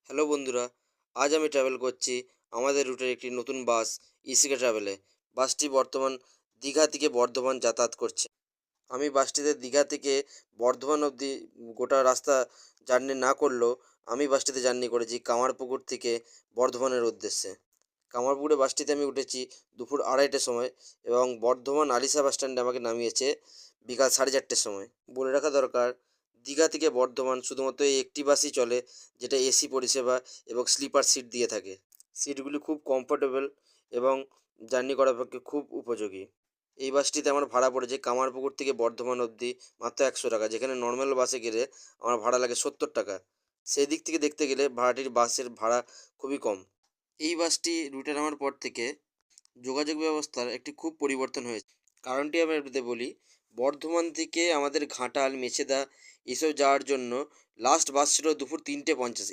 Hello বন্ধুরা, আজ আমি ট্রাভেল করছি আমাদের রুটের একটি নতুন বাস ইসিকে ট্রাভেলে। বাসটি বর্তমান দীঘা থেকে বর্ধমান যাতায়াত করছে। আমি বাসটিতে দীঘা থেকে বর্ধমান অবধি গোটা রাস্তা জার্নি না করলেও আমি বাসটিতে জার্নি করেছি কামারপুকুর থেকে বর্ধমানের উদ্দেশ্যে। কামারপুকুরে বাসটিতে আমি উঠেছি দুপুর 2:30টার সময় এবং বর্ধমান আলিশা বাস স্ট্যান্ডে আমাকে নামিয়েছে বিকাল 4:30টার সময়। বলে রাখা দরকার, দীঘা থেকে বর্ধমান শুধুমাত্র এই একটি বাসই চলে যেটা এসি পরিষেবা এবং স্লিপার সিট দিয়ে থাকে। সিটগুলি খুব কমফোর্টেবল এবং জার্নি করার পক্ষে খুব উপযোগী। এই বাসটিতে আমার ভাড়া পড়েছে কামারপুকুর থেকে বর্ধমান অবধি মাত্র 100 টাকা, যেখানে নর্মাল বাসে গেলে আমার ভাড়া লাগে 70 টাকা। সেই দিক থেকে দেখতে গেলে বাসের ভাড়া খুবই কম। এই বাসটি রুটে নামার পর থেকে যোগাযোগ ব্যবস্থার একটি খুব পরিবর্তন হয়েছে। কারণটি আমি আপনাদের বলি, বর্ধমান থেকে আমাদের ঘাটাল, মেচেদা এসব যাওয়ার জন্য লাস্ট বাস ছিল দুপুর 3:50।